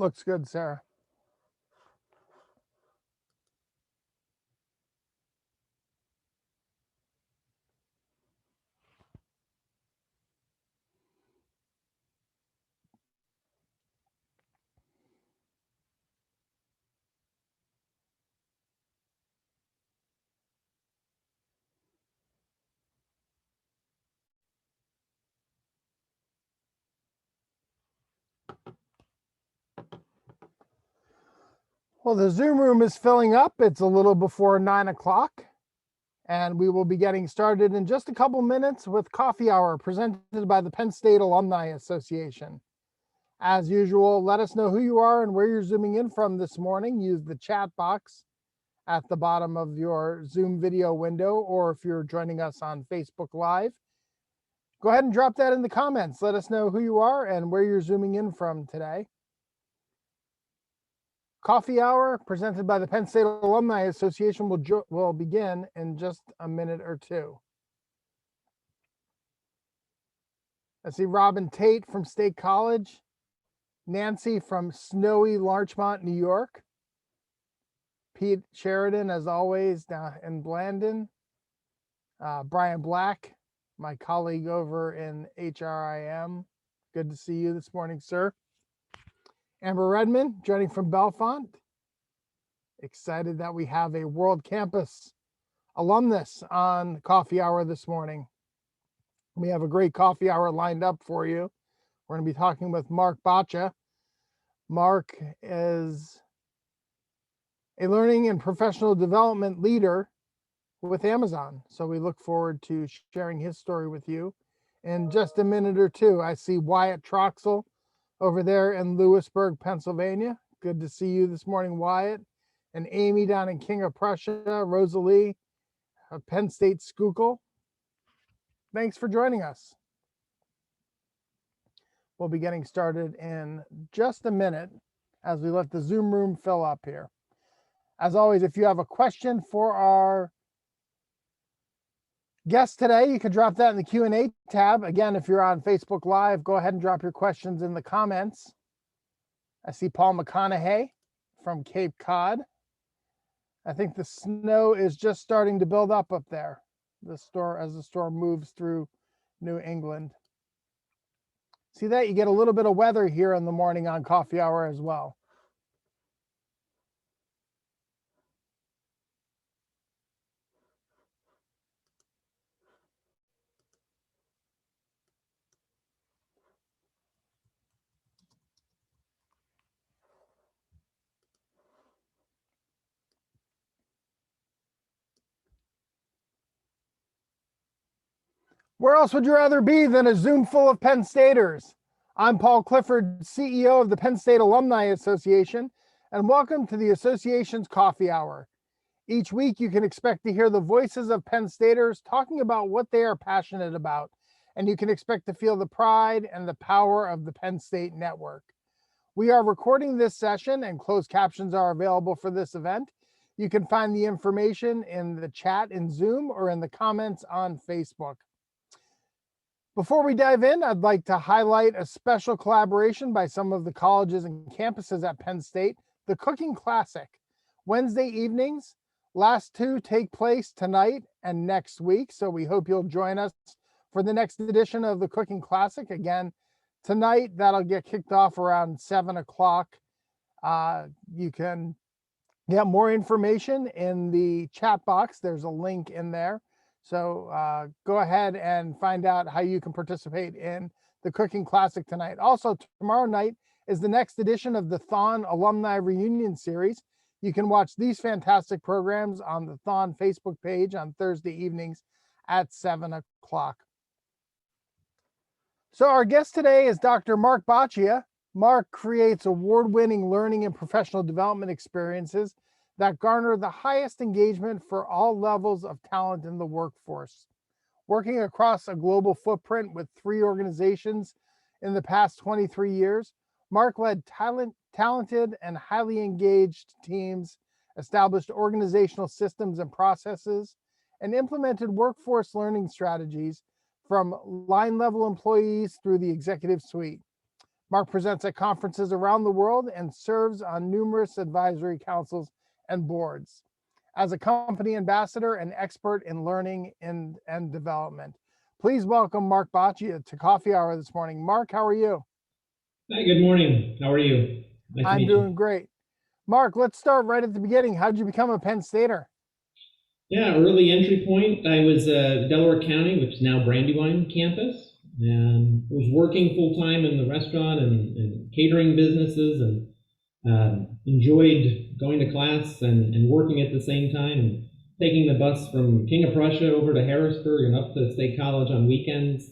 Looks good, Sarah. Well, the Zoom room is filling up. It's a little before 9 o'clock, and we will be getting started in just a couple minutes with Coffee Hour presented by the Penn State Alumni Association. As usual, let us know who you are and where you're Zooming in from this morning. Use the chat box at the bottom of your Zoom video window, or if you're joining us on Facebook Live, go ahead and drop that in the comments. Let us know who you are and where you're Zooming in from today. Coffee Hour presented by the Penn State Alumni Association will begin in just a minute or two. I see Robin Tate from State College, Nancy from snowy Larchmont, New York, Pete Sheridan, as always, down in Blandon, Brian Black, my colleague over in HRIM. Good to see you this morning, sir. Amber Redmond joining from Bellefonte. Excited that we have a World Campus alumnus on Coffee Hour this morning. We have a great coffee hour lined up for you. We're going to be talking with Mark Boccia. Mark is a learning and professional development leader with Amazon. So we look forward to sharing his story with you in just a minute or two. I see Wyatt Troxel over there in Lewisburg, Pennsylvania. Good to see you this morning, Wyatt. And Amy down in King of Prussia, Rosalie, Penn State Schuylkill. Thanks for joining us. We'll be getting started in just a minute as we let the Zoom room fill up here. As always, if you have a question for our guest today, you can drop that in the Q&A tab. Again, if you're on Facebook Live, go ahead and drop your questions in the comments. I see Paul McConaughey from Cape Cod. I think the snow is just starting to build up there, as the storm moves through New England. See that? You get a little bit of weather here in the morning on Coffee Hour as well. Where else would you rather be than a Zoom full of Penn Staters? I'm Paul Clifford, CEO of the Penn State Alumni Association, and welcome to the association's Coffee Hour. Each week, you can expect to hear the voices of Penn Staters talking about what they are passionate about, and you can expect to feel the pride and the power of the Penn State network. We are recording this session, and closed captions are available for this event. You can find the information in the chat in Zoom or in the comments on Facebook. Before we dive in, I'd like to highlight a special collaboration by some of the colleges and campuses at Penn State, the Cooking Classic. Wednesday evenings, last two take place tonight and next week, so we hope you'll join us for the next edition of the Cooking Classic. Again, tonight, that'll get kicked off around 7 o'clock. You can get more information in the chat box. There's a link in there. So go ahead and find out how you can participate in the Cooking Classic tonight. Also, tomorrow night is the next edition of the Thon Alumni Reunion Series. You can watch these fantastic programs on the Thon Facebook page on Thursday evenings at 7 o'clock. So our guest today is Dr. Mark Boccia. Mark creates award-winning learning and professional development experiences that garner the highest engagement for all levels of talent in the workforce. Working across a global footprint with 3 organizations in the past 23 years, Mark led talented and highly engaged teams, established organizational systems and processes, and implemented workforce learning strategies from line-level employees through the executive suite. Mark presents at conferences around the world and serves on numerous advisory councils and boards. As a company ambassador and expert in learning and development. Please welcome Mark Boccia to Coffee Hour this morning. Mark, how are you? Hi, good morning. How are you? Nice to I'm meet doing you. great. Mark, let's start right at the beginning. How did you become a Penn Stater? Yeah, early entry point. I was Delaware County, which is now Brandywine campus, and was working full time in the restaurant and catering businesses, and enjoyed going to class and working at the same time, and taking the bus from King of Prussia over to Harrisburg and up to State College on weekends,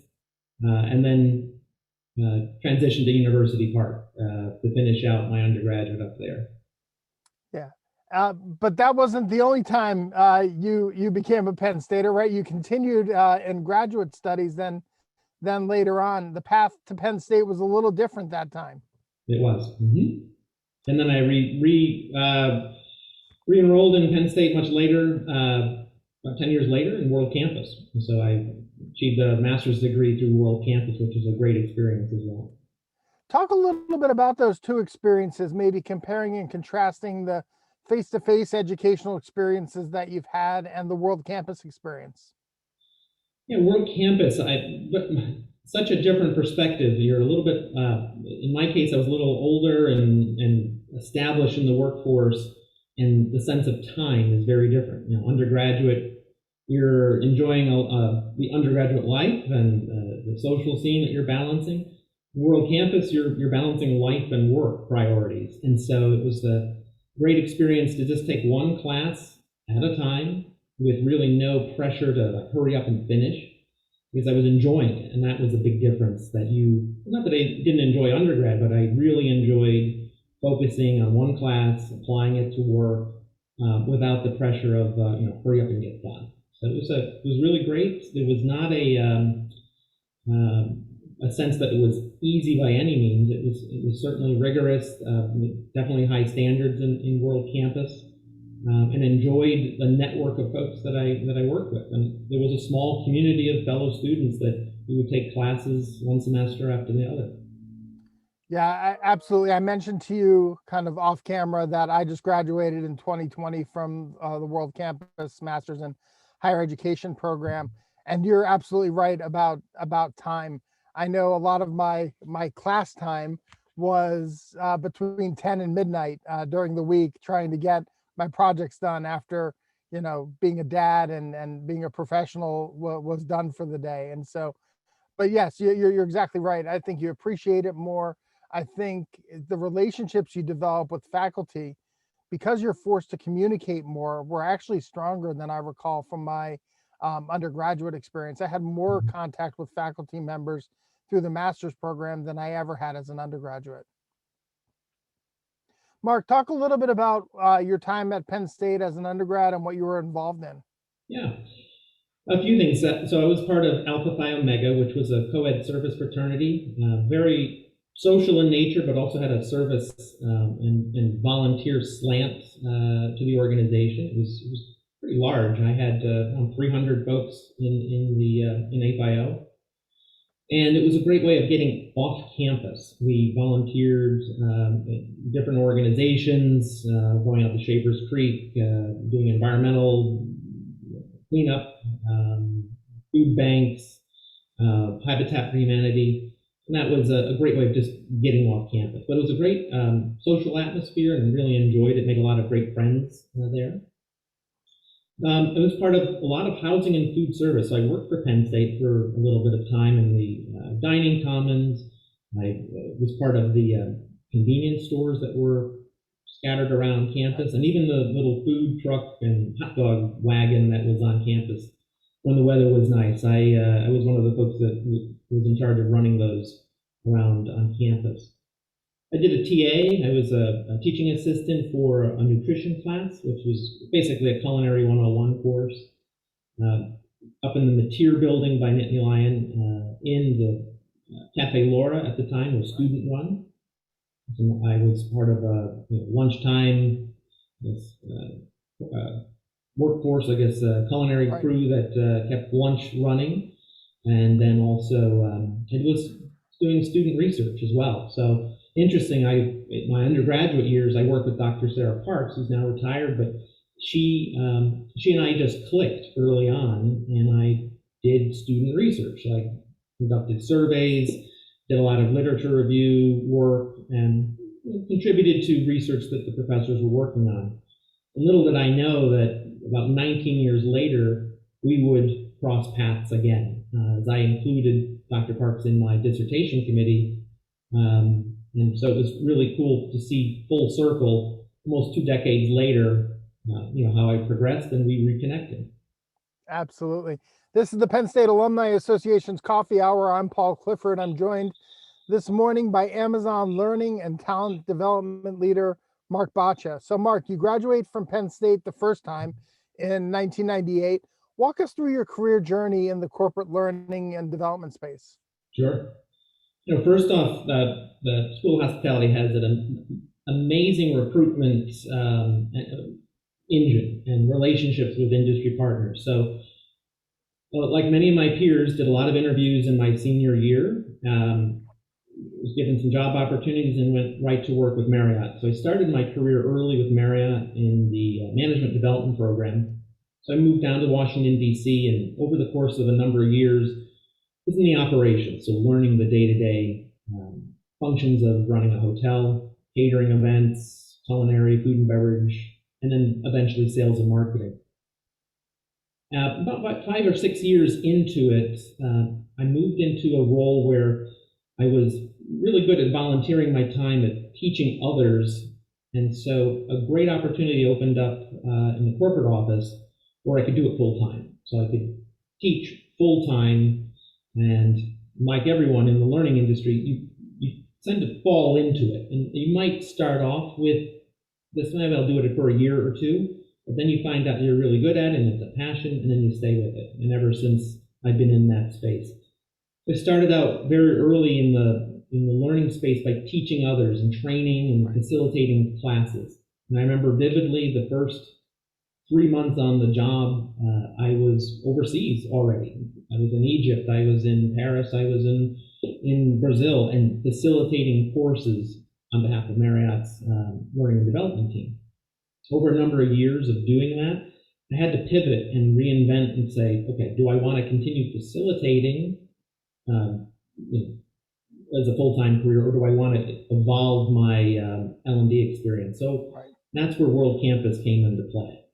and then transitioned to University Park to finish out my undergraduate up there. Yeah. But that wasn't the only time you became a Penn Stater, right? You continued in graduate studies then later on. The path to Penn State was a little different that time. It was. And then I re-enrolled in Penn State much later, about 10 years later, in World Campus. And so I achieved a master's degree through World Campus, which was a great experience as well. Talk a little bit about those two experiences, maybe comparing and contrasting the face-to-face educational experiences that you've had and the World Campus experience. Yeah, World Campus, but such a different perspective. You're a little bit, in my case, I was a little older and established in the workforce, and the sense of time is very different. Undergraduate, you're enjoying the undergraduate life and the social scene that you're balancing. World Campus, you're balancing life and work priorities, and so it was a great experience to just take one class at a time with really no pressure to hurry up and finish, because I was enjoying it. And that was a big difference that not that I didn't enjoy undergrad, but I really enjoyed focusing on one class, applying it to work without the pressure of, hurry up and get done. So it was really great. It was not a sense that it was easy by any means. It was certainly rigorous, definitely high standards in World Campus. And enjoyed the network of folks that I worked with. And there was a small community of fellow students that we would take classes one semester after the other. Yeah, absolutely. I mentioned to you kind of off camera that I just graduated in 2020 from the World Campus Masters in Higher Education program. And you're absolutely right about time. I know a lot of my class time was between 10 and midnight during the week, trying to get my projects done after being a dad and being a professional was done for the day. And so, but yes, you're exactly right. I think you appreciate it more. I think the relationships you develop with faculty, because you're forced to communicate more, were actually stronger than I recall from my undergraduate experience. I had more contact with faculty members through the master's program than I ever had as an undergraduate. Mark, talk a little bit about your time at Penn State as an undergrad and what you were involved in. Yeah, a few things. So I was part of Alpha Phi Omega, which was a co-ed service fraternity, very social in nature, but also had a service and volunteer slant to the organization. It was pretty large. I had around 300 folks in APIO. And it was a great way of getting off campus. We volunteered in different organizations, going out to Schaefer's Creek, doing environmental cleanup, food banks, Habitat for Humanity. And that was a great way of just getting off campus. But it was a great social atmosphere, and really enjoyed it, made a lot of great friends there. It was part of a lot of housing and food service. So I worked for Penn State for a little bit of time in the dining commons. I was part of the convenience stores that were scattered around campus, and even the little food truck and hot dog wagon that was on campus when the weather was nice. I was one of the folks that was in charge of running those around on campus. I did a TA. I was a teaching assistant for a nutrition class, which was basically a culinary 101 course, up in the Mateer building by Nittany Lion, in the Cafe Laura at the time, was student run. So I was part of a lunchtime workforce, I guess, culinary crew that kept lunch running. And then also it was doing student research as well. So interesting, in my undergraduate years, I worked with Dr. Sarah Parks, who's now retired, but she and I just clicked early on, and I did student research. I conducted surveys, did a lot of literature review work, and contributed to research that the professors were working on. And little did I know that about 19 years later, we would cross paths again, as I included Dr. Parks in my dissertation committee. And so it was really cool to see full circle, almost 2 decades later, how I progressed and we reconnected. Absolutely. This is the Penn State Alumni Association's Coffee Hour. I'm Paul Clifford. I'm joined this morning by Amazon Learning and Talent Development Leader, Mark Boccia. So Mark, you graduate from Penn State the first time in 1998. Walk us through your career journey in the corporate learning and development space. Sure. First off, the School of Hospitality has an amazing recruitment engine and relationships with industry partners. So, like many of my peers, did a lot of interviews in my senior year. Was given some job opportunities and went right to work with Marriott. So I started my career early with Marriott in the management development program. So I moved down to Washington, D.C., and over the course of a number of years, was in the operations, so learning the day-to-day functions of running a hotel, catering events, culinary, food and beverage, and then eventually sales and marketing. About 5 or 6 years into it, I moved into a role where I was really good at volunteering my time at teaching others. And so a great opportunity opened up in the corporate office where I could do it full time. So I could teach full time, and like everyone in the learning industry, you tend to fall into it. And you might start off with this, maybe I'll do it for a year or two, but then you find out you're really good at it and it's a passion, and then you stay with it. And ever since, I've been in that space. I started out very early in the learning space by teaching others and training and facilitating classes. And I remember vividly the first 3 months on the job, I was overseas already. I was in Egypt, I was in Paris, I was in Brazil, and facilitating courses on behalf of Marriott's learning and development team. Over a number of years of doing that, I had to pivot and reinvent and say, okay, do I want to continue facilitating as a full-time career, or do I want to evolve my L&D experience? So that's where World Campus came into play.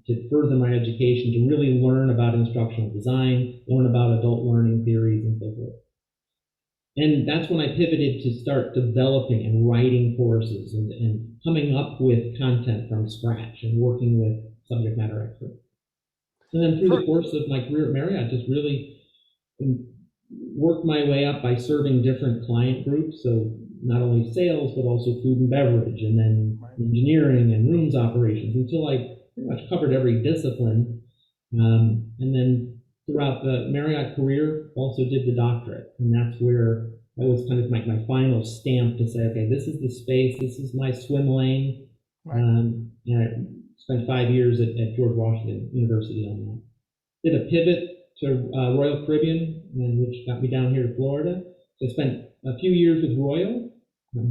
To further my education, to really learn about instructional design, learn about adult learning theories, and so forth. And that's when I pivoted to start developing and writing courses and coming up with content from scratch and working with subject matter experts. And then through the course of my career at Marriott, just really worked my way up by serving different client groups. So not only sales, but also food and beverage, and then engineering and rooms operations, until I pretty much covered every discipline. And then throughout the Marriott career, also did the doctorate. And that's where that was kind of my final stamp to say, okay, this is the space, this is my swim lane. And I spent 5 years at George Washington University on that. Did a pivot to Royal Caribbean, which got me down here to Florida. So I spent a few years with Royal,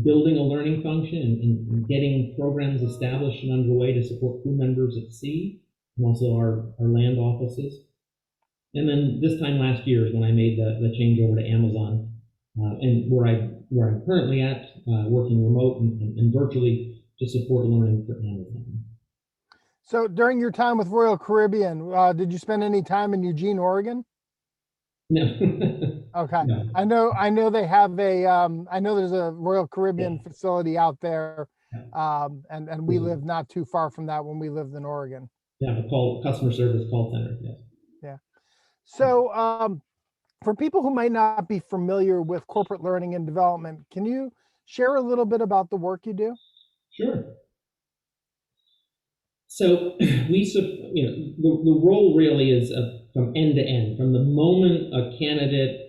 building a learning function and getting programs established and underway to support crew members at sea, and also our land offices. And then this time last year is when I made the change over to Amazon, and where I'm currently at, working remote and virtually to support learning for Amazon. So during your time with Royal Caribbean, did you spend any time in Eugene, Oregon? No. Okay. No. I know they have I know there's a Royal Caribbean facility out there. And we live not too far from that when we lived in Oregon. Yeah, the customer service call center, yes. Yeah. So for people who might not be familiar with corporate learning and development, can you share a little bit about the work you do? Sure. So the role really is from end to end, from the moment a candidate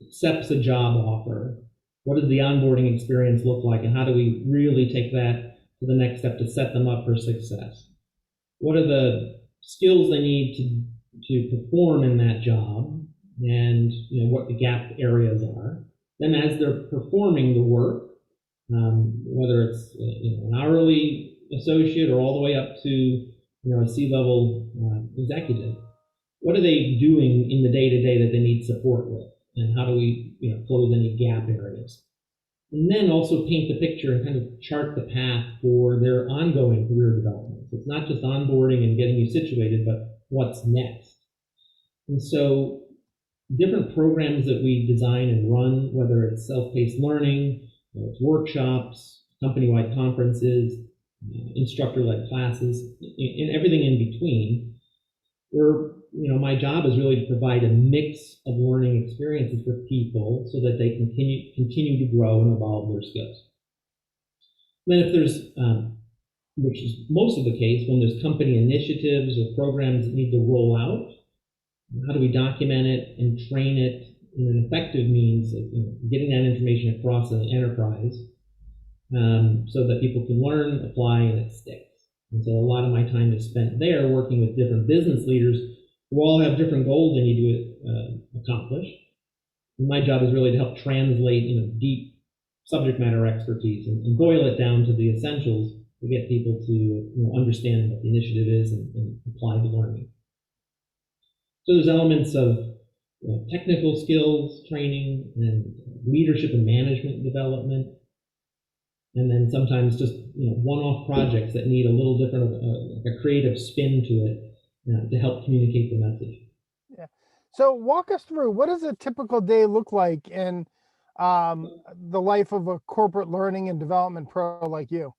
accepts a job offer, what does the onboarding experience look like, and how do we really take that to the next step to set them up for success? What are the skills they need to perform in that job? and what the gap areas are. Then as they're performing the work, whether it's an hourly associate or all the way up to a C-level executive, what are they doing in the day-to-day that they need support with, and how do we close any gap areas? And then also paint the picture and kind of chart the path for their ongoing career development. So it's not just onboarding and getting you situated, but what's next. And so different programs that we design and run, whether it's self-paced learning, it's workshops, company-wide conferences, instructor-led classes, and everything in between, my job is really to provide a mix of learning experiences for people so that they continue to grow and evolve their skills. Then if there's, which is most of the case, when there's company initiatives or programs that need to roll out, how do we document it and train it in an effective means of getting that information across an enterprise so that people can learn, apply, and it sticks. And so a lot of my time is spent there working with different business leaders who all have different goals they need to accomplish. And my job is really to help translate deep subject matter expertise and boil it down to the essentials to get people to understand what the initiative is and apply the learning. So there's elements of technical skills training and leadership and management development, and then sometimes just one-off projects that need a little different of a creative spin to it to help communicate the message. Yeah. So walk us through, what does a typical day look like in the life of a corporate learning and development pro like you?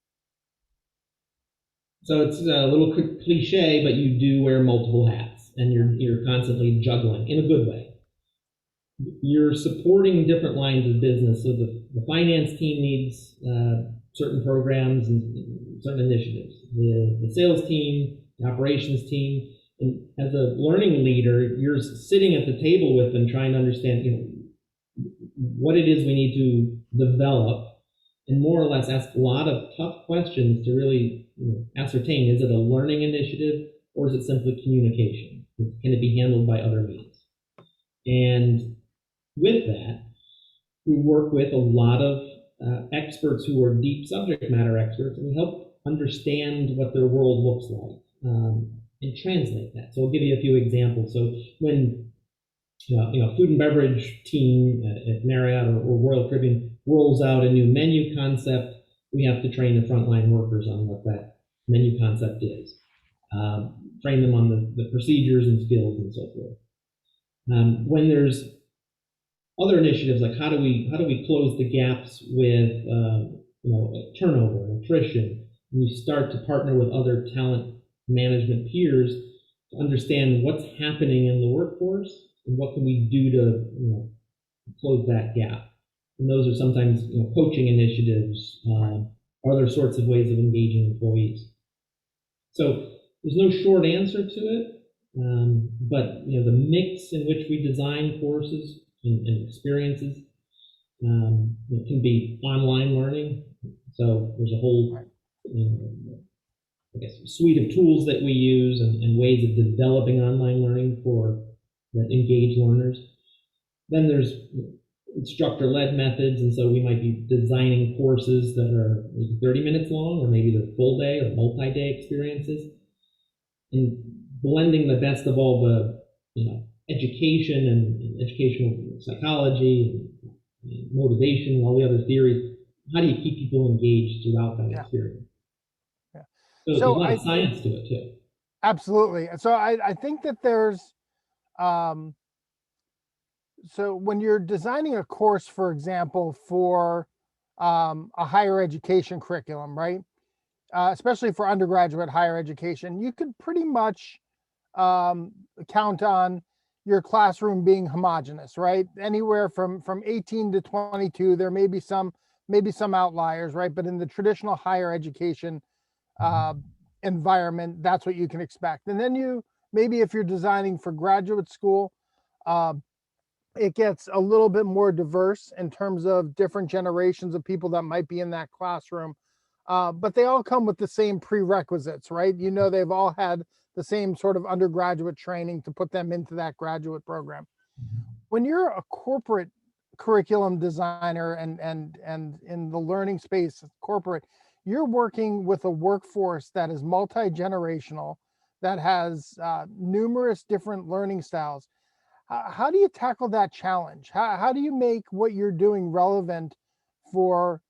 So it's a little cliche, but you do wear multiple hats, and you're constantly juggling in a good way. You're supporting different lines of business. So the finance team needs certain programs and certain initiatives. The sales team, the operations team, and as a learning leader, you're sitting at the table with them trying to understand what it is we need to develop, and more or less ask a lot of tough questions to really ascertain, is it a learning initiative or is it simply communication? Can it be handled by other means? And with that, we work with a lot of experts who are deep subject matter experts, and we help understand what their world looks like and translate that. So I'll give you a few examples. So when food and beverage team at Marriott or Royal Caribbean rolls out a new menu concept, we have to train the frontline workers on what that menu concept is, train them on the procedures and skills and so forth. When there's other initiatives like how do we close the gaps with turnover and attrition, and you start to partner with other talent management peers to understand what's happening in the workforce and what can we do to close that gap. And those are sometimes coaching initiatives, other sorts of ways of engaging employees. So there's no short answer to it, but the mix in which we design courses and experiences can be online learning. So there's a whole suite of tools that we use and ways of developing online learning for that engage learners. Then there's instructor-led methods, and so we might be designing courses that are 30 minutes long, or maybe they're full day or multi-day experiences, and blending the best of all the education and educational psychology and motivation and all the other theories. How do you keep people engaged throughout that experience? Yeah. So there's a lot of science to it too. Absolutely. So I think that there's so when you're designing a course, for example, for a higher education curriculum, right? Especially for undergraduate higher education, you could pretty much count on your classroom being homogeneous, right? Anywhere from 18 to 22. There may be some outliers, right? But in the traditional higher education environment, that's what you can expect. And then maybe if you're designing for graduate school, it gets a little bit more diverse in terms of different generations of people that might be in that classroom. But they all come with the same prerequisites, right? They've all had the same sort of undergraduate training to put them into that graduate program. When you're a corporate curriculum designer and in the learning space, corporate, you're working with a workforce that is multi-generational, that has numerous different learning styles. How do you tackle that challenge? How do you make what you're doing relevant for,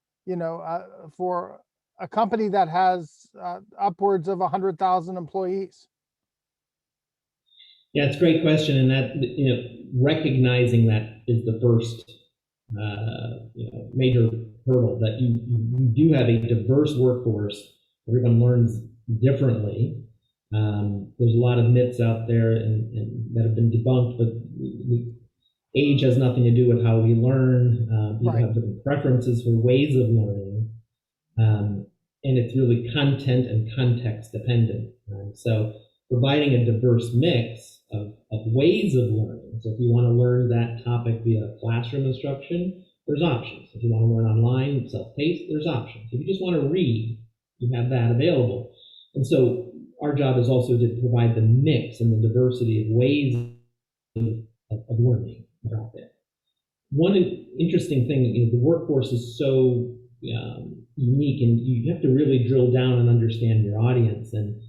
for a company that has upwards of 100,000 employees? Yeah, it's a great question, and that recognizing that is the first major hurdle, that you do have a diverse workforce. Everyone learns differently. There's a lot of myths out there and that have been debunked, but age has nothing to do with how we learn. People Right. have different preferences for ways of learning, and it's really content and context dependent. So providing a diverse mix of ways of learning. So if you want to learn that topic via classroom instruction, there's options. If you want to learn online, self-paced, there's options. If you just want to read, you have that available. And so our job is also to provide the mix and the diversity of ways of learning that are out there. One interesting thing, the workforce is so unique, and you have to really drill down and understand your audience. And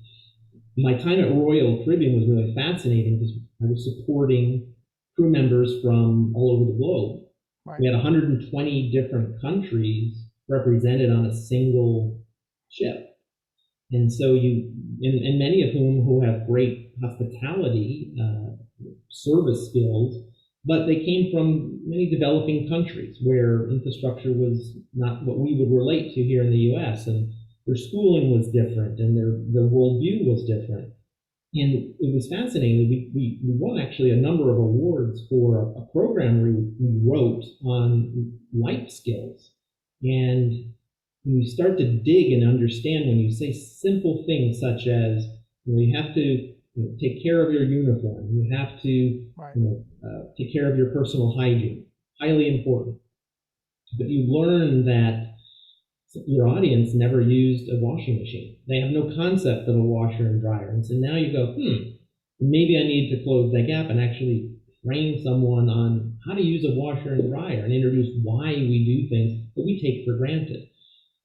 my time at Royal Caribbean was really fascinating because I was supporting crew members from all over the globe. Right. We had 120 different countries represented on a single ship. And so and many of whom who have great hospitality service skills, but they came from many developing countries where infrastructure was not what we would relate to here in the US, and their schooling was different, and their worldview was different. And it was fascinating. We won actually a number of awards for a program we wrote on life skills. And when you start to dig and understand, when you say simple things such as, you have to take care of your uniform, you have to Right. take care of your personal hygiene, highly important. But you learn that your audience never used a washing machine. They have no concept of a washer and dryer. And so now you go, maybe I need to close that gap and actually train someone on how to use a washer and dryer and introduce why we do things that we take for granted.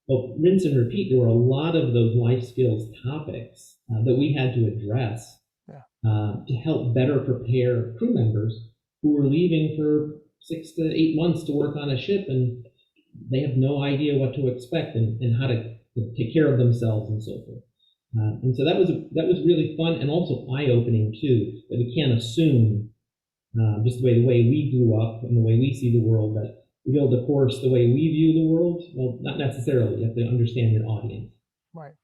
Well, rinse and repeat, there were a lot of those life skills topics that we had to address to help better prepare crew members who were leaving for 6 to 8 months to work on a ship, and they have no idea what to expect and how to take care of themselves and so forth. And so that was really fun and also eye-opening too, that we can't assume just the way we grew up and the way we see the world, that we build a course the way we view the world. Well, not necessarily. You have to understand your audience. Right.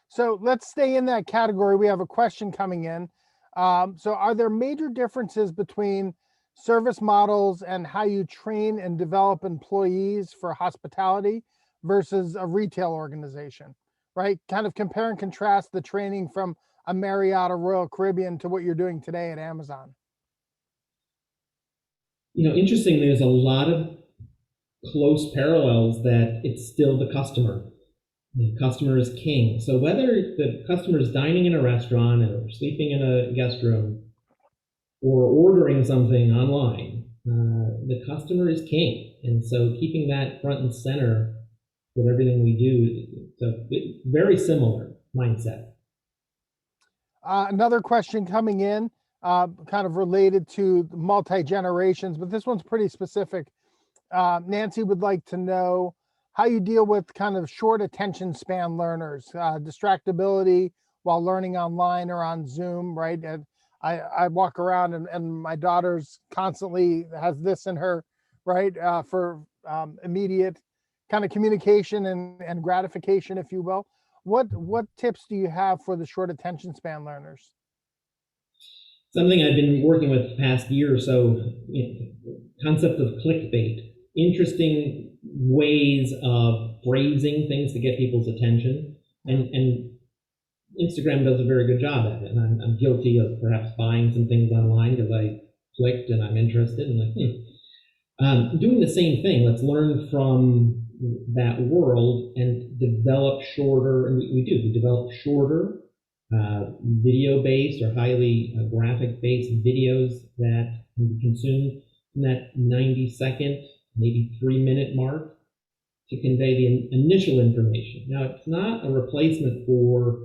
So let's stay in that category. We have a question coming in. So are there major differences between service models and how you train and develop employees for hospitality versus a retail organization, right? Kind of compare and contrast the training from a Marriott or Royal Caribbean to what you're doing today at Amazon. Interestingly, there's a lot of close parallels, that it's still the customer. The customer is king. So whether the customer is dining in a restaurant or sleeping in a guest room or ordering something online, the customer is king. And so keeping that front and center with everything we do, it's a very similar mindset. Another question coming in, kind of related to multi-generations, but this one's pretty specific. Nancy would like to know how you deal with kind of short attention span learners, distractibility while learning online or on Zoom, right? And I walk around and my daughter's constantly has this in her, right? For immediate kind of communication and gratification, if you will. What tips do you have for the short attention span learners? Something I've been working with the past year or so, concept of clickbait, interesting ways of phrasing things to get people's attention. And Instagram does a very good job at it. And I'm guilty of perhaps buying some things online because I clicked and I'm interested and doing the same thing. Let's learn from that world and develop shorter, and we develop shorter video-based or highly graphic-based videos that can be consumed in that 90-second, maybe 3-minute mark to convey the initial information. Now, it's not a replacement for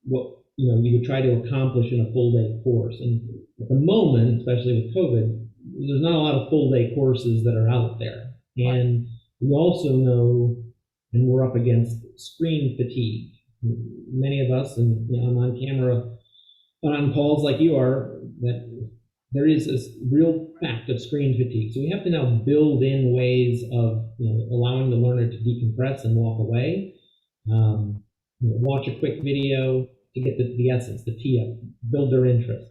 what you would try to accomplish in a full day course. And at the moment, especially with COVID, there's not a lot of full day courses that are out there. And we also know, and we're up against screen fatigue. Many of us, and I'm on camera, on calls like you are, that there is this real fact of screen fatigue. So we have to now build in ways of allowing the learner to decompress and walk away, watch a quick video to get the essence, the tee up, build their interest,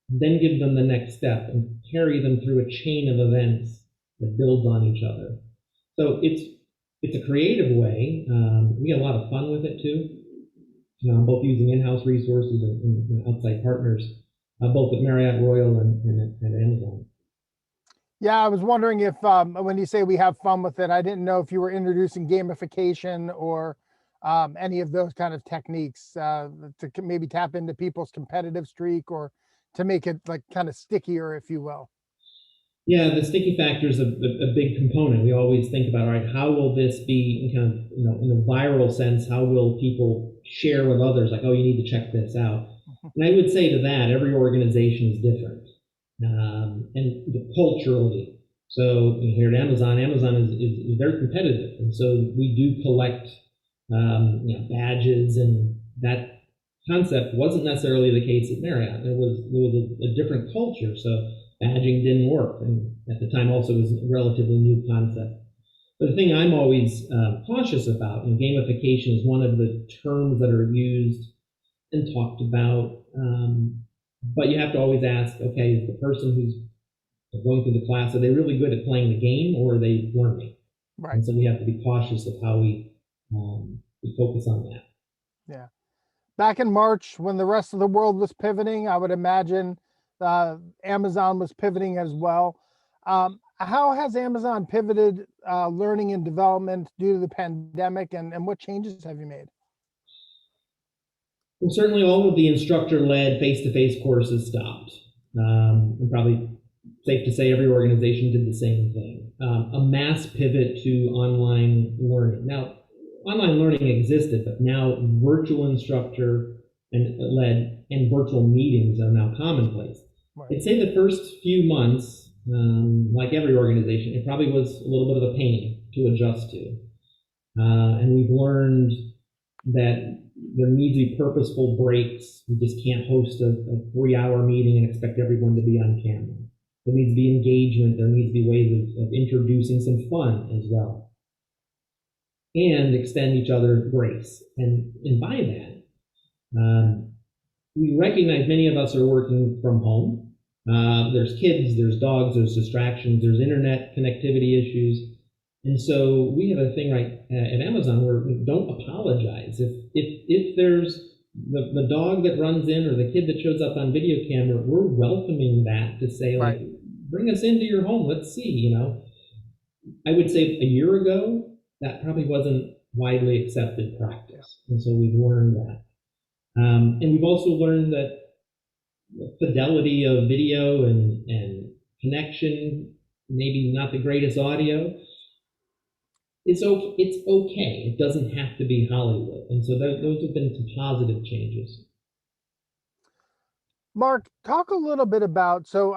then give them the next step and carry them through a chain of events that builds on each other. So it's a creative way. We get a lot of fun with it too. Both using in-house resources and outside partners, both at Marriott, Royal, and at Amazon. Yeah, I was wondering if when you say we have fun with it, I didn't know if you were introducing gamification or any of those kind of techniques to maybe tap into people's competitive streak or to make it like kind of stickier, if you will. Yeah, the sticky factor is a big component. We always think about, all right, how will this be kind of, in a viral sense, how will people share with others? Like, oh, you need to check this out. And I would say to that, every organization is different. And culturally. So here at Amazon is very competitive. And so we do collect badges, and that concept wasn't necessarily the case at Marriott. There was a different culture. So badging didn't work, and at the time also was a relatively new concept. But the thing I'm always cautious about, and gamification is one of the terms that are used and talked about, but you have to always ask, okay, is the person who's going through the class, are they really good at playing the game, or are they learning? Right. And so we have to be cautious of how we focus on that. Yeah. Back in March, when the rest of the world was pivoting, I would imagine Amazon was pivoting as well. How has Amazon pivoted learning and development due to the pandemic, and what changes have you made? Well, certainly all of the instructor-led face-to-face courses stopped. And probably safe to say every organization did the same thing. A mass pivot to online learning. Now, online learning existed, but now virtual instructor and led and virtual meetings are now commonplace. Right. I'd say the first few months, like every organization, it probably was a little bit of a pain to adjust to. And we've learned that there needs to be purposeful breaks. We just can't host a 3-hour meeting and expect everyone to be on camera. There needs to be engagement. There needs to be ways of introducing some fun as well. And extend each other grace. And by that, we recognize many of us are working from home. There's kids, there's dogs, there's distractions, there's internet connectivity issues. And so we have a thing right at Amazon where we don't apologize. If there's the dog that runs in or the kid that shows up on video camera, we're welcoming that to say, like, bring us into your home. Let's see, I would say a year ago, that probably wasn't widely accepted practice. And so we've learned that. And we've also learned that the fidelity of video and connection, maybe not the greatest audio, it's okay. It doesn't have to be Hollywood. And so those have been some positive changes. Mark, talk a little bit about, so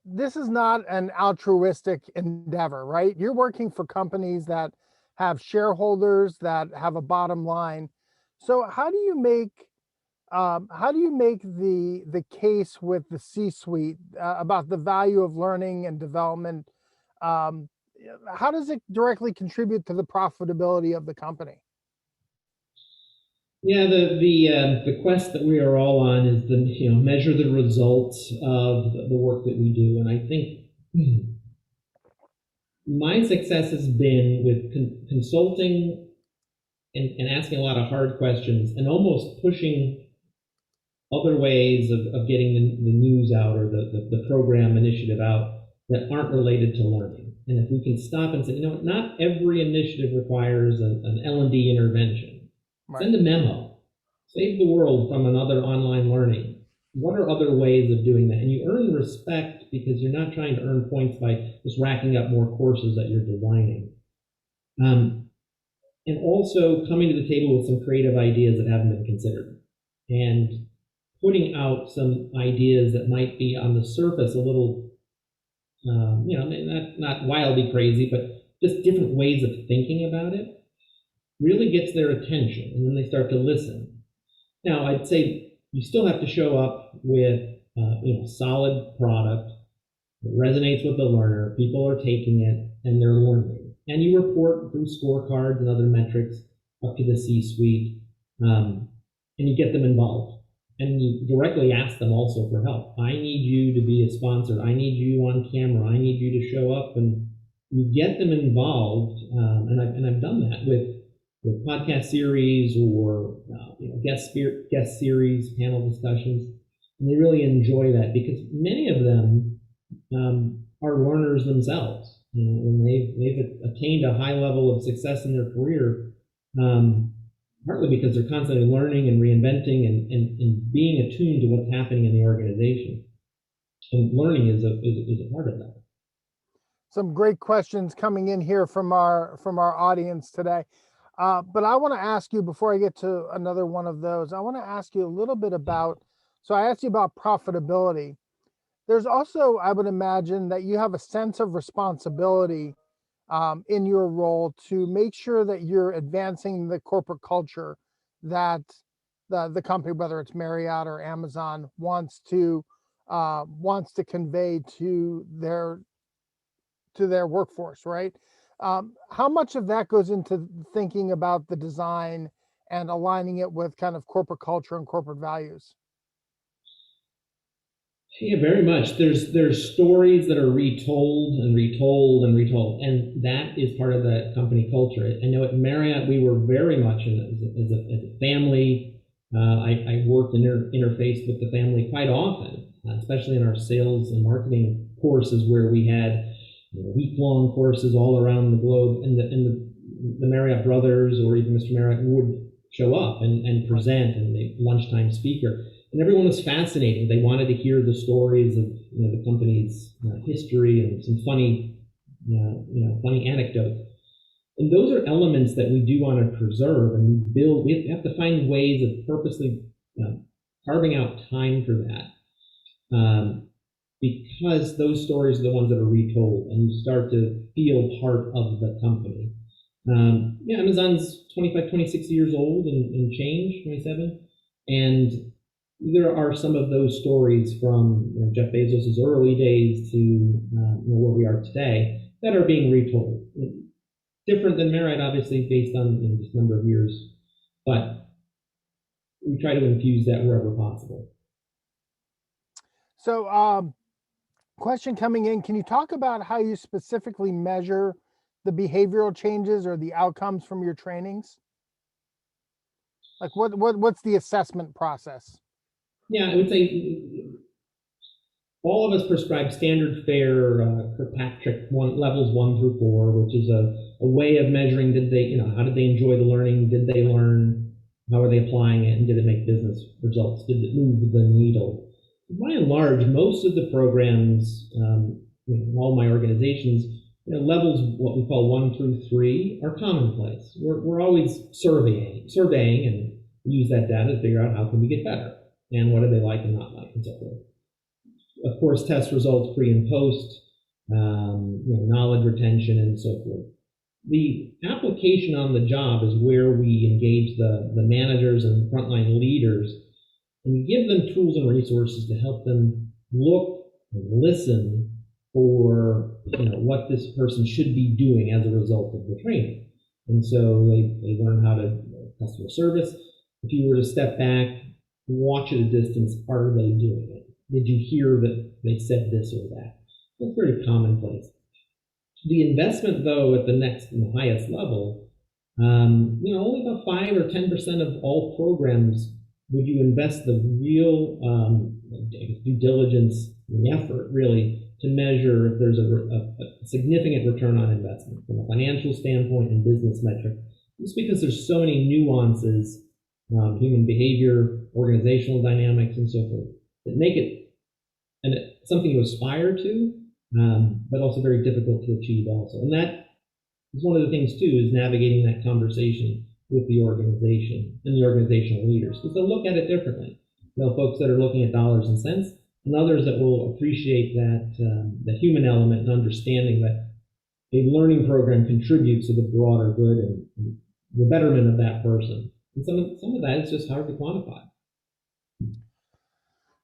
this is not an altruistic endeavor, right? You're working for companies that have shareholders that have a bottom line. So how do you make the case with the C-suite about the value of learning and development? How does it directly contribute to the profitability of the company? Yeah, the quest that we are all on is to measure the results of the work that we do, and I think my success has been with consulting and asking a lot of hard questions and almost pushing other ways of getting the news out or the program initiative out that aren't related to learning. And if we can stop and say, not every initiative requires an L&D intervention. Right. Send a memo. Save the world from another online learning. what are other ways of doing that? And you earn respect because you're not trying to earn points by just racking up more courses that you're designing. And also coming to the table with some creative ideas that haven't been considered, and putting out some ideas that might be on the surface a little, not wildly crazy, but just different ways of thinking about it, really gets their attention, and then they start to listen. Now, I'd say you still have to show up with solid product that resonates with the learner. People are taking it and they're learning. And you report through scorecards and other metrics up to the C-suite, and you get them involved. And you directly ask them also for help. I need you to be a sponsor. I need you on camera. I need you to show up, and you get them involved. And I've done that with podcast series or guest series, panel discussions, and they really enjoy that because many of them are learners themselves, and they've attained a high level of success in their career, partly because they're constantly learning and reinventing and being attuned to what's happening in the organization. And learning is a part of that. Some great questions coming in here from our audience today. But I want to ask you, before I get to another one of those, I want to ask you a little bit about, so I asked you about profitability. There's also, I would imagine, that you have a sense of responsibility in your role to make sure that you're advancing the corporate culture that the company, whether it's Marriott or Amazon, wants to convey to their workforce, right? How much of that goes into thinking about the design and aligning it with kind of corporate culture and corporate values? Yeah, very much. There's stories that are retold and retold and retold, and that is part of the company culture. I know at Marriott we were very much as a family. I worked and interfaced with the family quite often, especially in our sales and marketing courses where we had week-long courses all around the globe, and the Marriott brothers or even Mr. Marriott would show up and present, and the lunchtime speaker. And everyone was fascinated. They wanted to hear the stories of the company's history and some funny anecdotes. And those are elements that we do want to preserve and build. We have to find ways of purposely carving out time for that, because those stories are the ones that are retold, and you start to feel part of the company. Amazon's 25, 26 years old and change, 27, and there are some of those stories from Jeff Bezos' early days to where we are today that are being retold. Different than Marriott, obviously, based on just number of years, but we try to infuse that wherever possible. So, question coming in: can you talk about how you specifically measure the behavioral changes or the outcomes from your trainings? Like, what's the assessment process? Yeah, I would say all of us prescribe standard fare Kirkpatrick levels 1 through 4, which is a way of measuring how did they enjoy the learning? Did they learn? How are they applying it? And did it make business results? Did it move the needle? By and large, most of the programs in all my organizations, levels what we call 1 through 3 are commonplace. We're always surveying and use that data to figure out how can we get better and what do they like and not like and so forth. Of course, test results pre and post, knowledge retention and so forth. The application on the job is where we engage the managers and frontline leaders and give them tools and resources to help them look and listen for what this person should be doing as a result of the training. And so they learn how to customer service. If you were to step back, watch at a distance, are they doing it? Did you hear that they said this or that? That's very commonplace. The investment, though, at the highest level, only about 5 or 10% of all programs would you invest the real due diligence and effort, really, to measure if there's a significant return on investment from a financial standpoint and business metric. Just because there's so many nuances, human behavior, organizational dynamics, and so forth. that make it something to aspire to, but also very difficult to achieve also. And that is one of the things too, is navigating that conversation with the organization and the organizational leaders, because they'll look at it differently. Folks that are looking at dollars and cents, and others that will appreciate that the human element and understanding that a learning program contributes to the broader good and the betterment of that person. And some of that is just hard to quantify.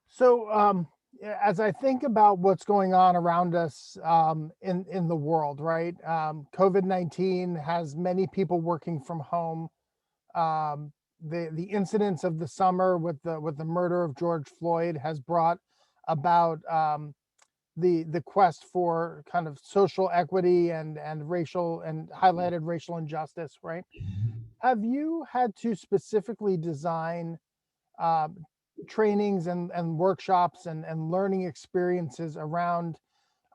So as I think about what's going on around us in the world, right? COVID-19 has many people working from home. The incidents of the summer with the murder of George Floyd has brought about the quest for kind of social equity and racial and highlighted racial injustice, right? Have you had to specifically design trainings and workshops and learning experiences around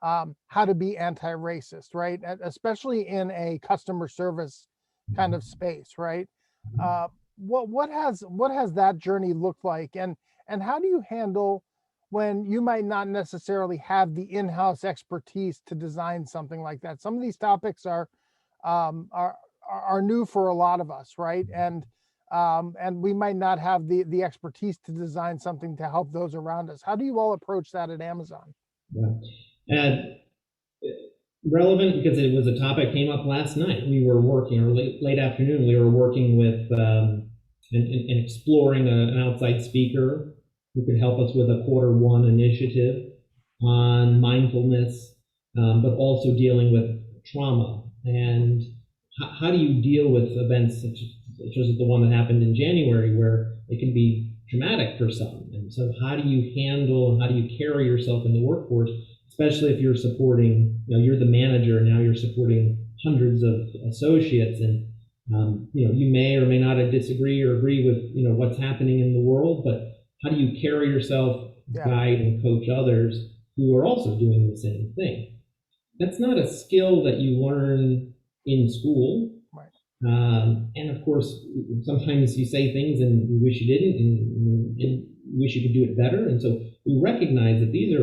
how to be anti-racist, right? Especially in a customer service kind of space, right? What has that journey looked like, and how do you handle when you might not necessarily have the in-house expertise to design something like that? Some of these topics um, are are new for a lot of us, right? And we might not have the expertise to design something to help those around us. How do you all approach that at Amazon? Yeah. And relevant because it was a topic came up last night. We were working, or late afternoon, we were working with and exploring an outside speaker who could help us with a Q1 initiative on mindfulness, but also dealing with trauma. And how do you deal with events such as the one that happened in January, where it can be traumatic for some? And so how do you handle and how do you carry yourself in the workforce, especially if you're supporting, you're the manager and now you're supporting hundreds of associates, and you may or may not disagree or agree with what's happening in the world, but how do you carry yourself, guide and coach others who are also doing the same thing? That's not a skill that you learn in school. Right. And of course, sometimes you say things and you wish you didn't, and you wish you could do it better. And so we recognize that these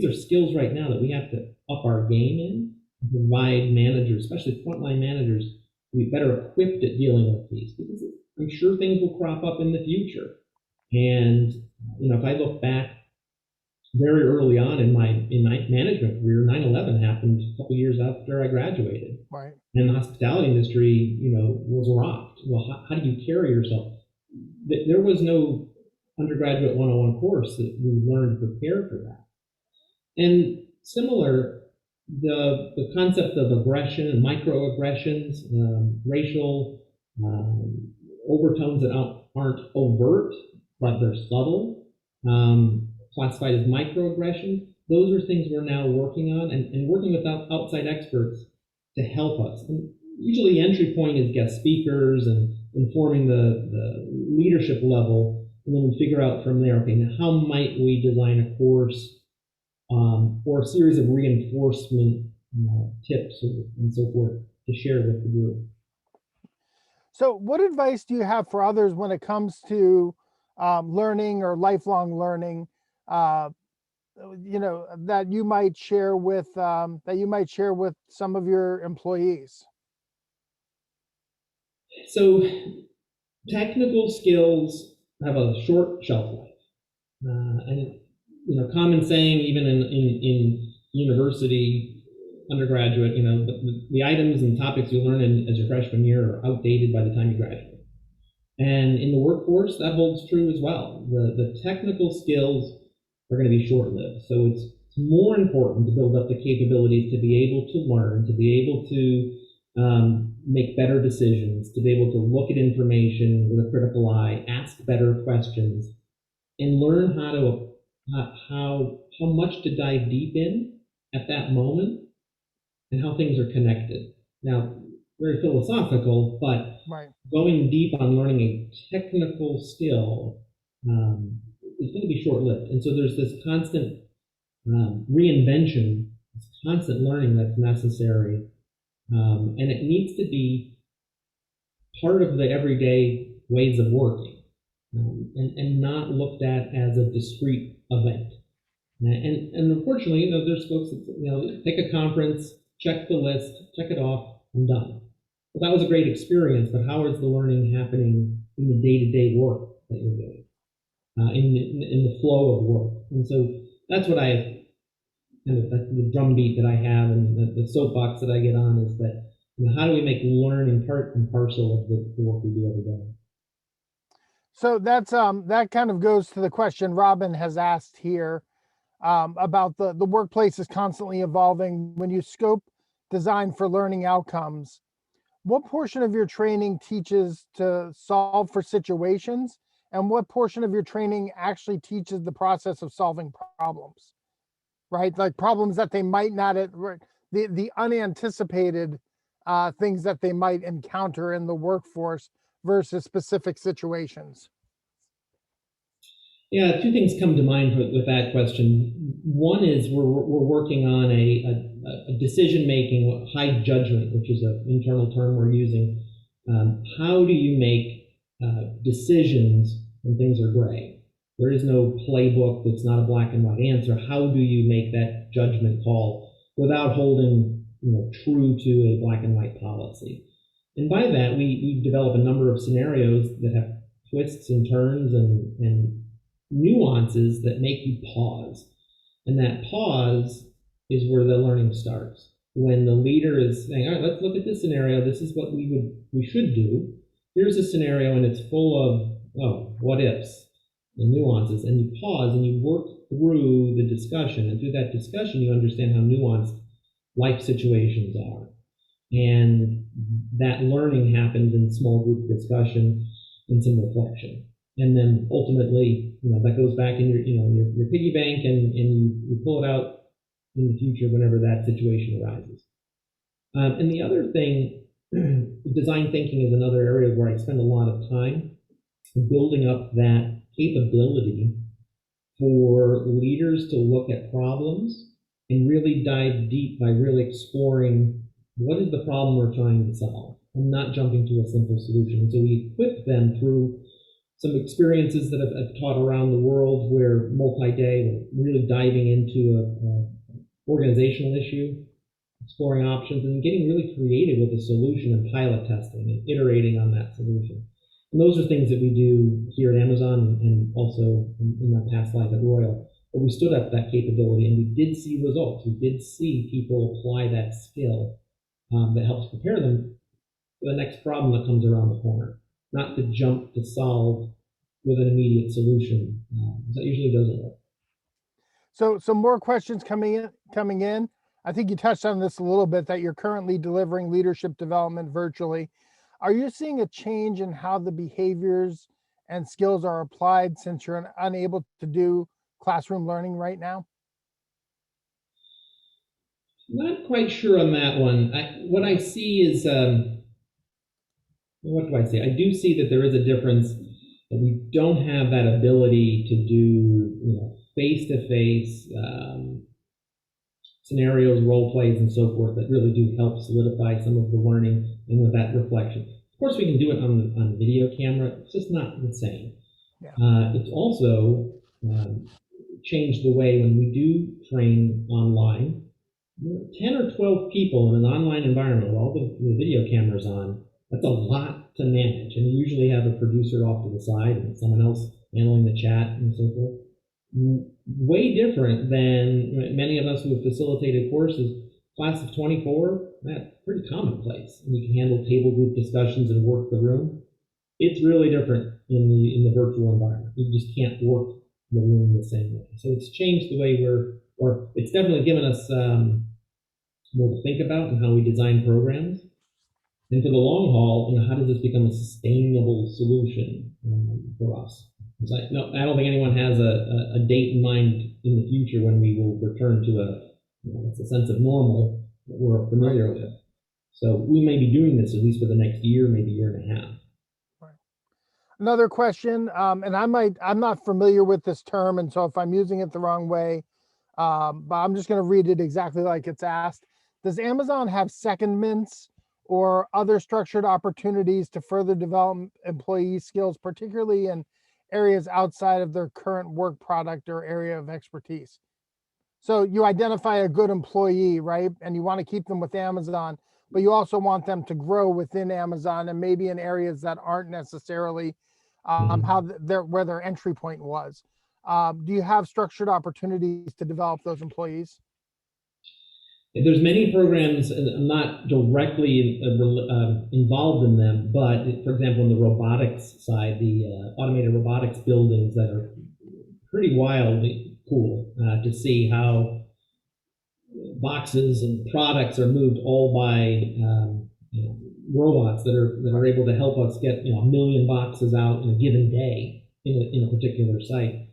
are skills right now that we have to up our game in, and provide managers, especially frontline managers, to be better equipped at dealing with these, because I'm sure things will crop up in the future. And if I look back very early on in my management career, 9/11 happened a couple years after I graduated. Right. And the hospitality industry, was rocked. Well, how do you carry yourself? There was no undergraduate 101 course that we learned to prepare for that. And similar, the concept of aggression and microaggressions, racial overtones that aren't overt, but they're subtle, classified as microaggressions. Those are things we're now working on and working with outside experts to help us. And usually the entry point is guest speakers and informing the leadership level, and then we figure out from there, okay, now how might we design a course or a series of reinforcement tips and so forth to share with the group. So what advice do you have for others when it comes to learning or lifelong learning, that you might share with some of your employees? So technical skills have a short shelf life, and common saying even in university undergraduate, the items and topics you learn as your freshman year are outdated by the time you graduate. And in the workforce, that holds true as well. The technical skills are going to be short-lived. So it's more important to build up the capabilities to be able to learn, to be able to make better decisions, to be able to look at information with a critical eye, ask better questions, and learn how much to dive deep in at that moment and how things are connected. Now, very philosophical, but Right. going deep on learning a technical skill is going to be short-lived. And so there's this constant reinvention, this constant learning that's necessary. And it needs to be part of the everyday ways of working, and not looked at as a discrete event. And unfortunately, there's folks that, take a conference, check the list, check it off, I'm done. Well, that was a great experience, but how is the learning happening in the day-to-day work that you're doing, in the flow of work? And so that's what the drumbeat that I have, and the soapbox that I get on is that, how do we make learning part and parcel of the work we do every day? So that's that kind of goes to the question Robin has asked here about the workplace is constantly evolving. When you scope design for learning outcomes, what portion of your training teaches to solve for situations, and what portion of your training actually teaches the process of solving problems? Right, like problems that they might not the unanticipated things that they might encounter in the workforce versus specific situations. Yeah, two things come to mind with that question. One is we're working on a decision making, high judgment, which is an internal term we're using. How do you make decisions when things are gray? There is no playbook that's not a black and white answer. How do you make that judgment call without holding true to a black and white policy? And by that, we develop a number of scenarios that have twists and turns and nuances that make you pause. And that pause is where the learning starts. When the leader is saying, all right, let's look at this scenario. This is what we should do. Here's a scenario, and it's full of what ifs and nuances. And you pause and you work through the discussion. And through that discussion, you understand how nuanced life situations are. And that learning happens in small group discussion and some reflection. And then ultimately, that goes back in your piggy bank, and you pull it out in the future whenever that situation arises. And the other thing, design thinking is another area where I spend a lot of time building up that capability for leaders to look at problems and really dive deep by really exploring what is the problem we're trying to solve, and not jumping to a simple solution. So we equip them through some experiences that I've taught around the world, where multi-day, we're really diving into an organizational issue, exploring options, and getting really creative with a solution and pilot testing and iterating on that solution. And those are things that we do here at Amazon and also in my past life at Royal. But we stood up that capability, and we did see results. We did see people apply that skill that helps prepare them for the next problem that comes around the corner, not to jump to solve with an immediate solution. That usually doesn't work. So some more questions coming in. I think you touched on this a little bit, that you're currently delivering leadership development virtually. Are you seeing a change in how the behaviors and skills are applied since you're unable to do classroom learning right now? Not quite sure on that one. What I see is, what do I see? I do see that there is a difference, that we don't have that ability to do, face-to-face scenarios, role plays, and so forth that really do help solidify some of the learning and with that reflection. Of course, we can do it on video camera. It's just not the same. Yeah. It's also changed the way when we do train online. 10 or 12 people in an online environment with all the video cameras on, that's a lot to manage. And you usually have a producer off to the side and someone else handling the chat and so forth. Way different than many of us who have facilitated courses. Class of 24, that's pretty commonplace. And you can handle table group discussions and work the room. It's really different in the virtual environment. You just can't work the room the same way. So it's changed the way it's definitely given us more to think about and how we design programs. And for the long haul, how does this become a sustainable solution for us? I don't think anyone has a date in mind in the future when we will return to a sense of normal that we're familiar with. So we may be doing this at least for the next year, maybe year and a half. Another question, and I'm not familiar with this term, and so if I'm using it the wrong way, but I'm just going to read it exactly like it's asked. Does Amazon have secondments or other structured opportunities to further develop employee skills, particularly in areas outside of their current work product or area of expertise. So you identify a good employee, right? And you want to keep them with Amazon, but you also want them to grow within Amazon and maybe in areas that aren't necessarily where their entry point was. Do you have structured opportunities to develop those employees? There's many programs, and I'm not directly involved in them, but for example, in the robotics side, the automated robotics buildings that are pretty wildly cool to see how boxes and products are moved all by robots that are able to help us get 1 million boxes out in a given day in a particular site.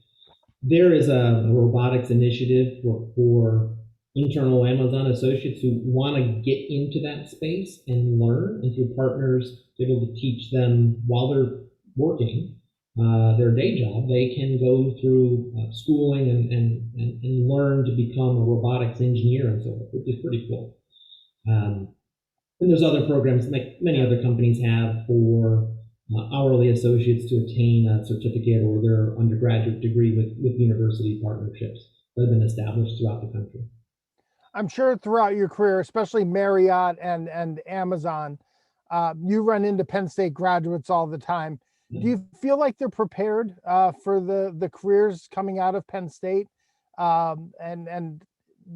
There is a robotics initiative for internal Amazon associates who want to get into that space and learn, and through partners be able to teach them while they're working their day job. They can go through schooling and learn to become a robotics engineer and so forth, which is pretty cool. And there's other programs like many other companies have for hourly associates to attain a certificate or their undergraduate degree with university partnerships that have been established throughout the country. I'm sure throughout your career, especially Marriott and Amazon, you run into Penn State graduates all the time. Do you feel like they're prepared for the careers coming out of Penn State, and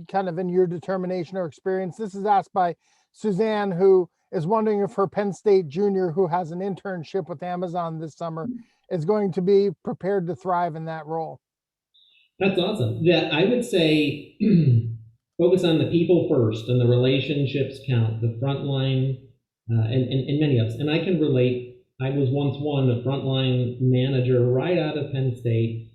kind of in your determination or experience? This is asked by Suzanne, who is wondering if her Penn State junior, who has an internship with Amazon this summer, is going to be prepared to thrive in that role. That's awesome. Yeah, I would say focus on the people first, and the relationships count, the front line, and many of us. And I can relate. I was once a frontline manager right out of Penn State,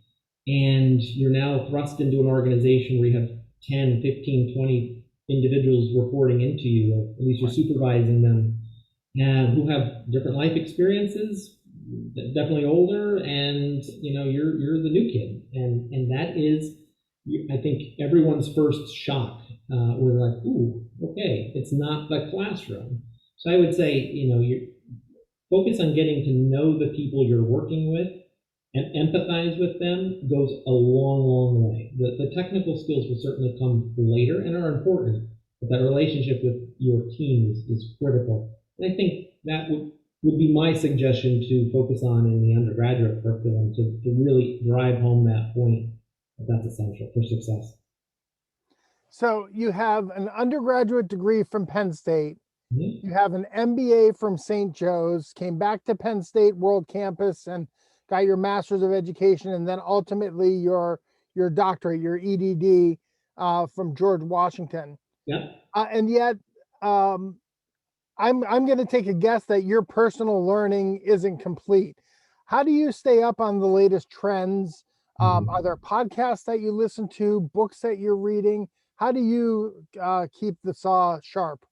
and you're now thrust into an organization where you have 10, 15, 20 individuals reporting into you, or at least you're supervising them, and who have different life experiences, definitely older, and you're the new kid, and that is, I think, everyone's first shock, where they're like, ooh, okay, it's not the classroom. So I would say, you focus on getting to know the people you're working with and empathize with them goes a long, long way. The technical skills will certainly come later and are important, but that relationship with your team is critical. And I think that would be my suggestion to focus on in the undergraduate curriculum to really drive home that point. That's essential for success. So you have an undergraduate degree from Penn State. Mm-hmm. You have an MBA from St. Joe's, came back to Penn State World Campus and got your Master's of Education, and then ultimately your doctorate, your EDD, from George Washington. Yeah. And yet, I'm going to take a guess that your personal learning isn't complete. How do you stay up on the latest trends? Are there podcasts that you listen to, books that you're reading? How do you keep the saw sharp?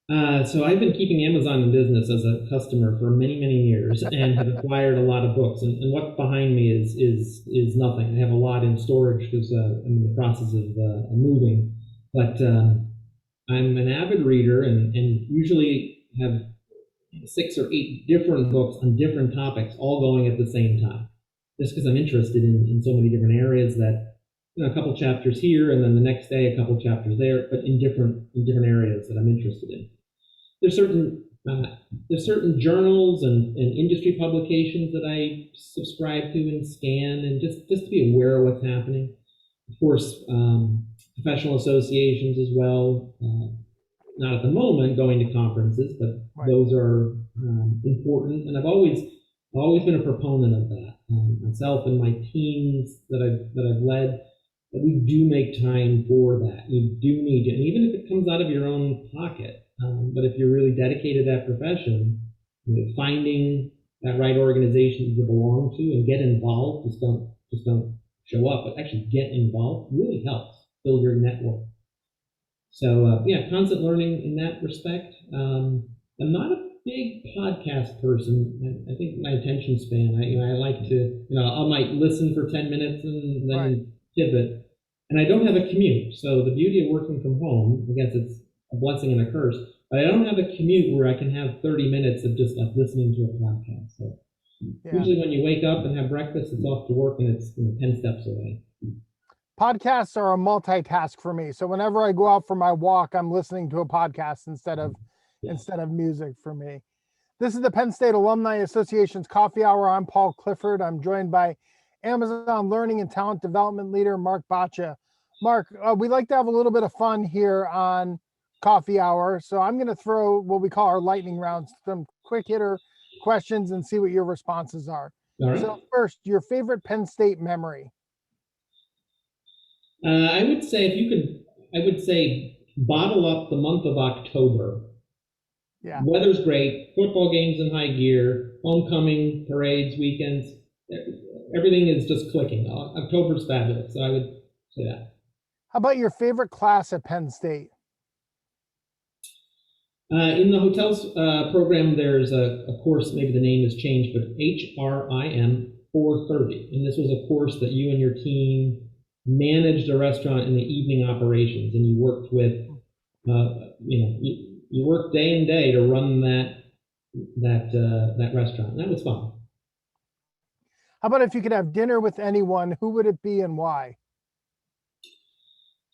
So I've been keeping Amazon in business as a customer for many, many years, and have acquired a lot of books. And what's behind me is nothing. I have a lot in storage because I'm in the process of moving. But I'm an avid reader, and usually have 6 or 8 different books on different topics, all going at the same time. Just because I'm interested in so many different areas that, a couple chapters here, and then the next day a couple chapters there, but in different areas that I'm interested in. There's certain journals and industry publications that I subscribe to and scan, and just to be aware of what's happening. Of course, professional associations as well. Not at the moment going to conferences, but Right. Those are important, and I've always been a proponent of that. Myself and my teams that I've led, that we do make time for that. You do need to, and even if it comes out of your own pocket, but if you're really dedicated to that profession, finding that right organization to belong to and get involved, just don't show up, but actually get involved, really helps build your network. So constant learning in that respect. I'm not a big podcast person. I think my attention span, I like to, I might listen for 10 minutes and then pivot. And I don't have a commute. So the beauty of working from home, I guess it's a blessing and a curse, but I don't have a commute where I can have 30 minutes of just like listening to a podcast. So Usually when you wake up and have breakfast, it's off to work and it's 10 steps away. Podcasts are a multitask for me. So whenever I go out for my walk, I'm listening to a podcast instead of music for me. This is the Penn State Alumni Association's Coffee Hour. I'm Paul Clifford. I'm joined by Amazon Learning and Talent Development Leader, Mark Boccia. Mark, we like to have a little bit of fun here on Coffee Hour. So I'm going to throw what we call our lightning rounds, some quick hitter questions, and see what your responses are. All right. So first, your favorite Penn State memory? I would say bottle up the month of October. Yeah. Weather's great, football games in high gear, homecoming, parades, weekends, everything is just clicking. October's fabulous, so I would say that. How about your favorite class at Penn State? In the hotels program, there's a course, maybe the name has changed, but HRIM 430. And this was a course that you and your team managed a restaurant in the evening operations, and you worked with, you worked day and day to run that restaurant. And that was fun. How about if you could have dinner with anyone, who would it be and why?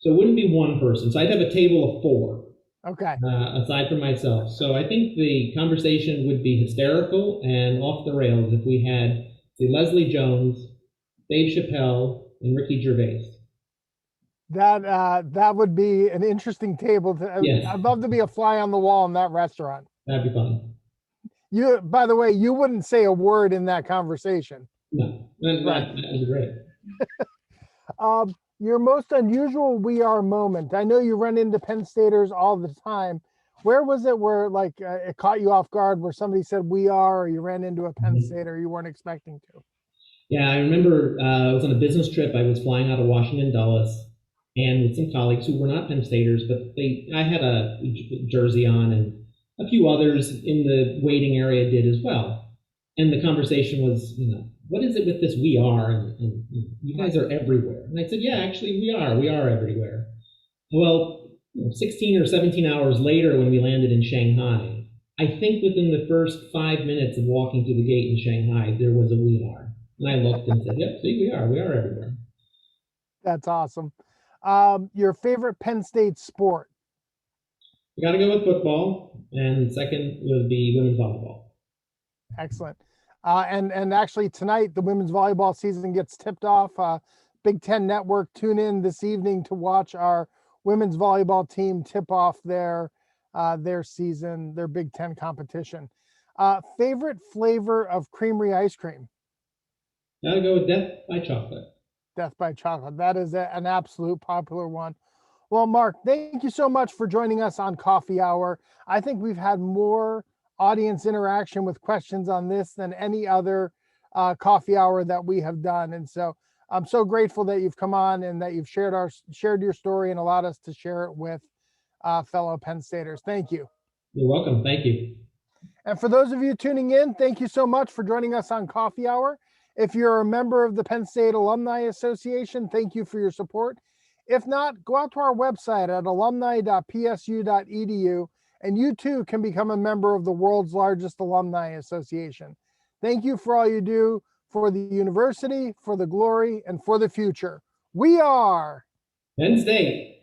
So it wouldn't be one person. So I'd have a table of 4. Okay. Aside from myself. So I think the conversation would be hysterical and off the rails if we had, say, Leslie Jones, Dave Chappelle, and Ricky Gervais. That would be an interesting table. Yes. I'd love to be a fly on the wall in that restaurant. That'd be fun. By the way, you wouldn't say a word in that conversation. No, that would be great. Your most unusual We Are moment. I know you run into Penn Staters all the time. Where was it where it caught you off guard where somebody said "we are," or you ran into a Penn Stater you weren't expecting to? Yeah, I remember I was on a business trip. I was flying out of Washington Dulles, and with some colleagues who were not Penn Staters, but I had a jersey on, and a few others in the waiting area did as well. And the conversation was, what is it with this "we are" and you guys are everywhere? And I said, yeah, actually we are everywhere. Well, 16 or 17 hours later when we landed in Shanghai, I think within the first 5 minutes of walking through the gate in Shanghai, there was a "we are." And I looked and said, yep, see, we are everywhere. That's awesome. Your favorite Penn State sport? You got to go with football, and second would be women's volleyball. Excellent. And actually tonight, the women's volleyball season gets tipped off. Big Ten Network, tune in this evening to watch our women's volleyball team tip off their season, their Big Ten competition. Favorite flavor of creamery ice cream? Gotta go with Death by Chocolate. Death by Chocolate. That is an absolute popular one. Well, Mark, thank you so much for joining us on Coffee Hour. I think we've had more audience interaction with questions on this than any other Coffee Hour that we have done. And so I'm so grateful that you've come on and that you've shared your story and allowed us to share it with fellow Penn Staters. Thank you. You're welcome. Thank you. And for those of you tuning in, thank you so much for joining us on Coffee Hour. If you're a member of the Penn State Alumni Association, thank you for your support. If not, go out to our website at alumni.psu.edu, and you too can become a member of the world's largest alumni association. Thank you for all you do for the university, for the glory, and for the future. We are Penn State.